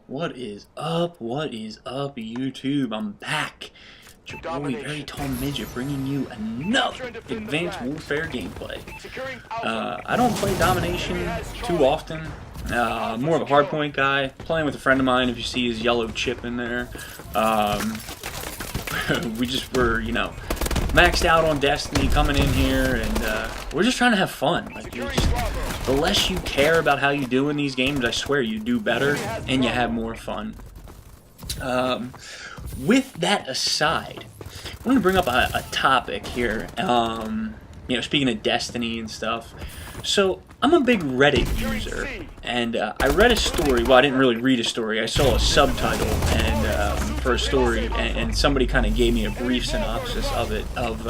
What is up? What is up, YouTube? I'm back. It's your boy, Very Tall Midget, bringing you another Advanced Warfare gameplay. I don't play Domination too often. I'm more of a hardpoint guy. Playing with a friend of mine, if you see his yellow chip in there. We're, you know, maxed out on Destiny, coming in here, and we're just trying to have fun. Like, the less you care about how you do in these games, I swear you do better and you have more fun. With that aside, I want to bring up a topic here. You know, speaking of Destiny and stuff. So, I'm a big Reddit user, and I read a story. Well, I didn't really read a story. I saw a subtitle and for a story, and somebody kind of gave me a brief synopsis of it, of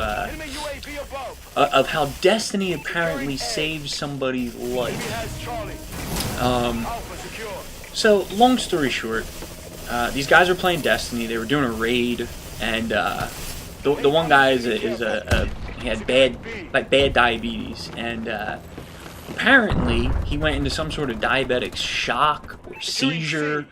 how Destiny apparently saved somebody's life. So, long story short, these guys are playing Destiny. They were doing a raid, and the one guy he had bad diabetes, and apparently he went into some sort of diabetic shock or seizure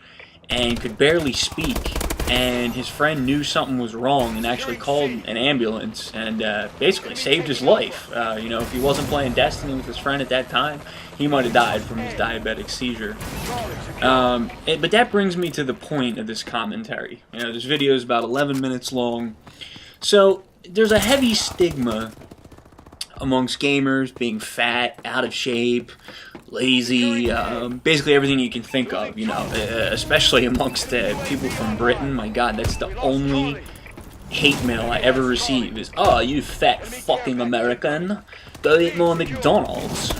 and could barely speak. And his friend knew something was wrong and actually called an ambulance and basically saved his life. You know, if he wasn't playing Destiny with his friend at that time, he might have died from his diabetic seizure. But that brings me to the point of this commentary. You know, this video is about 11 minutes long. So, there's a heavy stigma amongst gamers being fat, out of shape, lazy, basically everything you can think of, you know, especially amongst people from Britain. My God, that's the only hate mail I ever receive is, "Oh, you fat fucking American, go eat more McDonald's."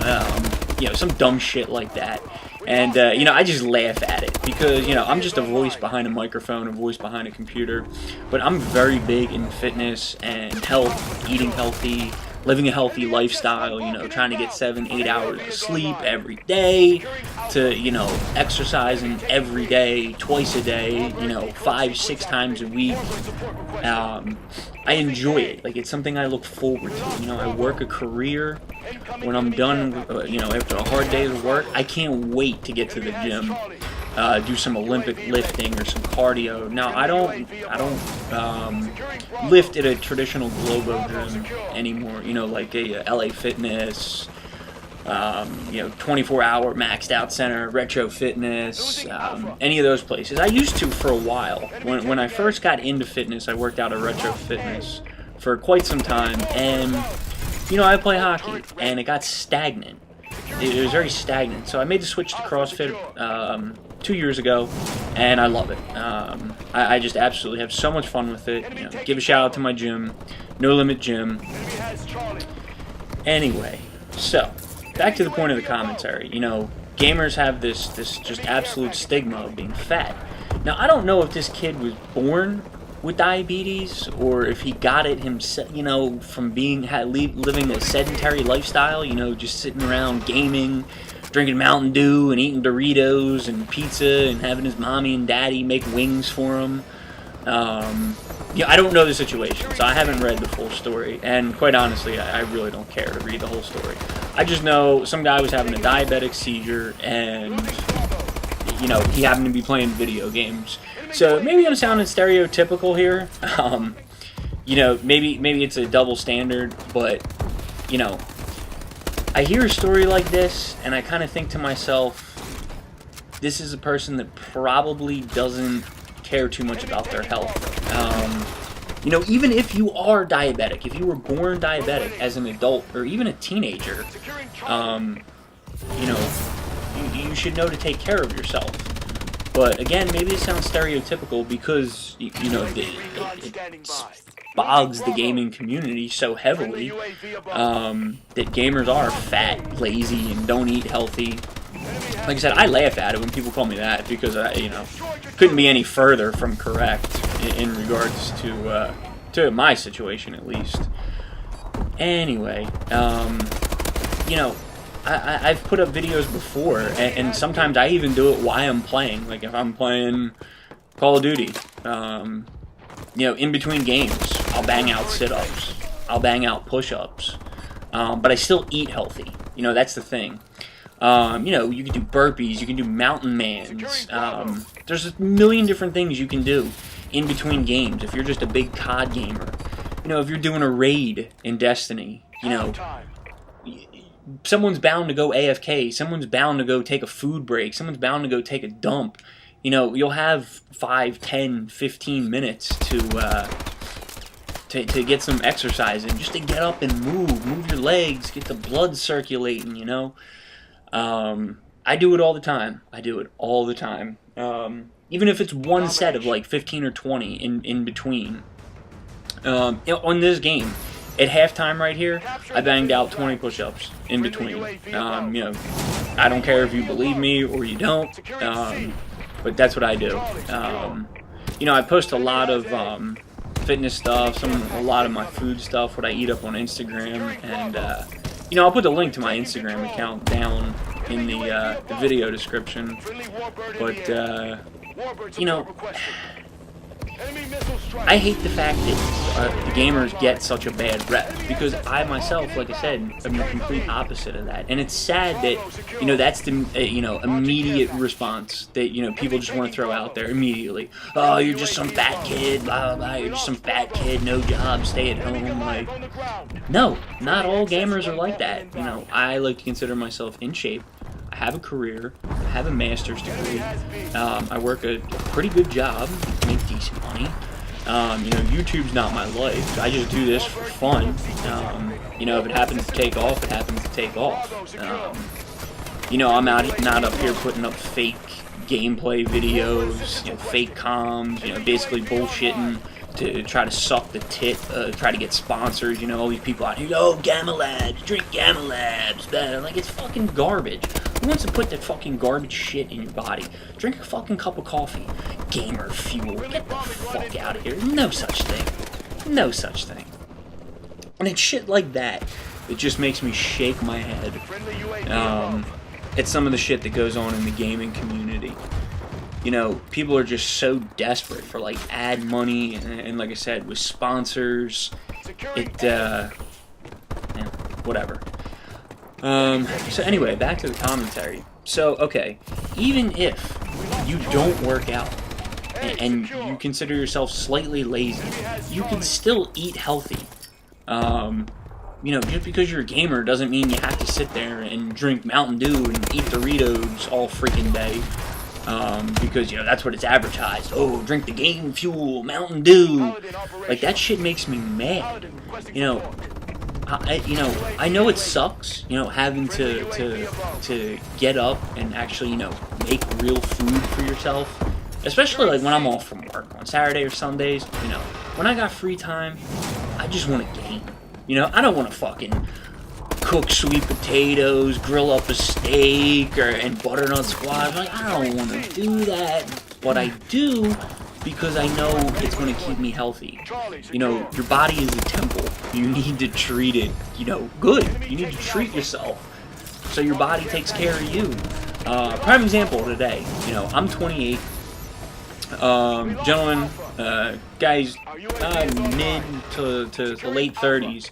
You know, some dumb shit like that. And, you know, I just laugh at it because, you know, I'm just a voice behind a microphone, a voice behind a computer. But I'm very big in fitness and health, eating healthy, living a healthy lifestyle, you know, trying to get 7-8 hours of sleep every day, to, you know, exercising every day, twice a day, you know, 5-6 times a week. I enjoy it. Like, it's something I look forward to. You know, I work a career. When I'm done, you know, after a hard day of work, I can't wait to get to the gym, do some Olympic lifting or some cardio. Now, I don't lift at a traditional Globo gym anymore. You know, like a LA Fitness, you know, 24-hour maxed out center, Retro Fitness, any of those places. I used to for a while. When I first got into fitness, I worked out at Retro Fitness for quite some time, and you know, I play hockey, and it got stagnant. It was very stagnant, so I made the switch to CrossFit 2 years ago, and I love it. I just absolutely have so much fun with it. You know, give a shout out to my gym, No Limit Gym. Anyway, so back to the point of the commentary. You know, gamers have this just absolute stigma of being fat. Now, I don't know if this kid was born with diabetes, or if he got it himself, you know, from living a sedentary lifestyle, you know, just sitting around gaming, drinking Mountain Dew and eating Doritos and pizza and having his mommy and daddy make wings for him. Yeah, I don't know the situation, so I haven't read the full story, and quite honestly, I really don't care to read the whole story. I just know some guy was having a diabetic seizure, and, you know, he happened to be playing video games. So maybe I'm sounding stereotypical here. You know, maybe it's a double standard, but, you know, I hear a story like this, and I kind of think to myself, this is a person that probably doesn't care too much about their health. You know, even if you are diabetic, if you were born diabetic as an adult, or even a teenager, you know, you should know to take care of yourself. But again, maybe it sounds stereotypical because, you know, it bogs the gaming community so heavily that gamers are fat, lazy, and don't eat healthy. Like I said, I laugh at it when people call me that because I, you know, couldn't be any further from correct in regards to my situation, at least. Anyway, you know, I've put up videos before, and sometimes I even do it while I'm playing. Like if I'm playing Call of Duty, you know, in between games, I'll bang out sit-ups, I'll bang out push-ups, but I still eat healthy. You know, that's the thing. You know, you can do burpees, you can do mountain mans. There's a million different things you can do in between games if you're just a big COD gamer. You know, if you're doing a raid in Destiny, you know, someone's bound to go AFK, someone's bound to go take a food break, someone's bound to go take a dump. You know, you'll have 5, 10, 15 minutes to get some exercise in, just to get up and move your legs, get the blood circulating, you know. I do it all the time. Even if it's one set of like 15 or 20 in between. On this game, at halftime right here, I banged out 20 push-ups in between. You know, I don't care if you believe me or you don't, but that's what I do. You know, I post a lot of fitness stuff, a lot of my food stuff, what I eat up on Instagram, and you know, I'll put the link to my Instagram account down in the video description. But you know, I hate the fact that the gamers get such a bad rep, because I myself, like I said, am the complete opposite of that. And it's sad that, you know, that's the you know, immediate response that, you know, people just want to throw out there immediately. Oh, you're just some fat kid, blah blah blah. You're just some fat kid, no job, stay at home. Like, no, not all gamers are like that. You know, I like to consider myself in shape. I have a career, I have a master's degree, I work a pretty good job, make decent money. You know, YouTube's not my life. I just do this for fun. You know, if it happens to take off, it happens to take off. You know, I'm not up here putting up fake gameplay videos, you know, fake comms, you know, basically bullshitting to try to suck the tit, try to get sponsors. You know, all these people out here, oh, Gamma Labs, drink Gamma Labs, blah. Like, it's fucking garbage. Who wants to put that fucking garbage shit in your body? Drink a fucking cup of coffee. Gamer fuel. Get the fuck out of here. No such thing. No such thing. And it's shit like that that just makes me shake my head. It's some of the shit that goes on in the gaming community. You know, people are just so desperate for, like, ad money, and like I said, with sponsors, yeah, whatever. So anyway, back to the commentary. So, okay, even if you don't work out, and you consider yourself slightly lazy, you can still eat healthy. You know, just because you're a gamer doesn't mean you have to sit there and drink Mountain Dew and eat Doritos all freaking day. Because, you know, that's what it's advertised. Oh, drink the game fuel, Mountain Dew. Like, that shit makes me mad. You know, I know it sucks, you know, having to get up and actually, you know, make real food for yourself. Especially, like, when I'm off from work on Saturday or Sundays, you know. When I got free time, I just want to game. You know, I don't want to fucking cook sweet potatoes, grill up a steak, and butternut squash. Like, I don't want to do that, but I do because I know it's going to keep me healthy. You know, your body is a temple. You need to treat it, you know, good. You need to treat yourself so your body takes care of you. Prime example today, you know, I'm 28. Gentleman, guys, mid to late 30s,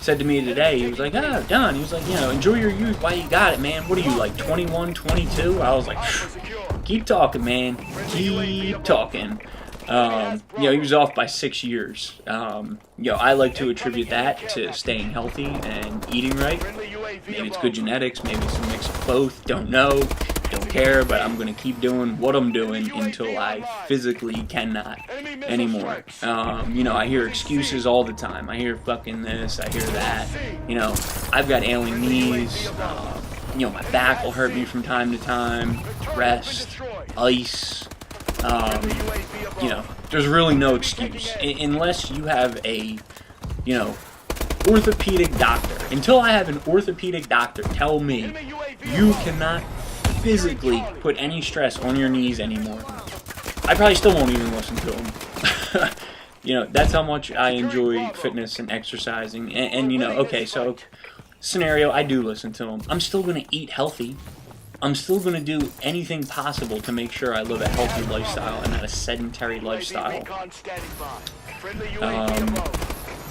said to me today, he was like, Don, he was like, you know, enjoy your youth while you got it, man. What are you, like, 21, 22? I was like, keep talking, man. Keep talking. You know, he was off by 6 years. You know, I like to attribute that to staying healthy and eating right. Maybe it's good genetics, maybe it's a mix of both, don't know. Don't care, but I'm going to keep doing what I'm doing until I physically cannot anymore. You know, I hear excuses all the time. I hear fucking this, I hear that. You know, I've got ailing knees. You know, my back will hurt me from time to time. Rest, ice. You know, there's really no excuse. Unless you have a, you know, orthopedic doctor. Until I have an orthopedic doctor tell me you cannot physically put any stress on your knees anymore, I probably still won't even listen to them. You know, that's how much I enjoy fitness and exercising. And you know, okay, so scenario, I do listen to them. I'm still going to eat healthy. I'm still going to do anything possible to make sure I live a healthy lifestyle and not a sedentary lifestyle.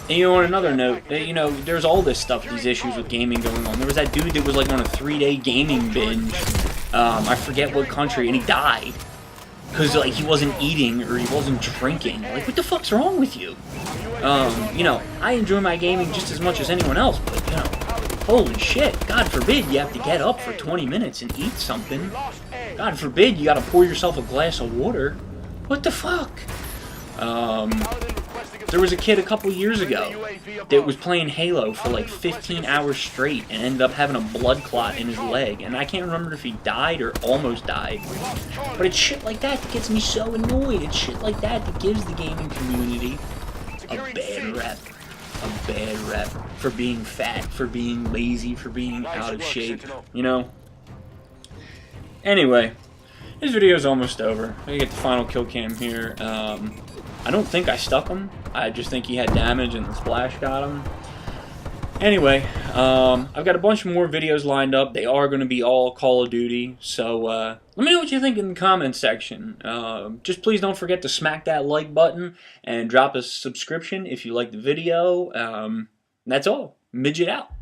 And you know, on another note, you know, there's all this stuff, these issues with gaming going on. There was that dude that was like on a 3-day gaming binge. I forget what country, and he died because like he wasn't eating or he wasn't drinking. Like, what the fuck's wrong with you? You know, I enjoy my gaming just as much as anyone else, but you know, holy shit! God forbid you have to get up for 20 minutes and eat something. God forbid you got to pour yourself a glass of water. What the fuck? There was a kid a couple years ago that was playing Halo for like 15 hours straight and ended up having a blood clot in his leg. And I can't remember if he died or almost died. But it's shit like that that gets me so annoyed. It's shit like that that gives the gaming community a bad rep. A bad rep for being fat, for being lazy, for being out of shape, you know? Anyway, this video is almost over. I get the final kill cam here. I don't think I stuck him. I just think he had damage and the splash got him. Anyway, I've got a bunch more videos lined up. They are going to be all Call of Duty. So let me know what you think in the comments section. Just please don't forget to smack that like button and drop a subscription if you like the video. That's all. Midget out.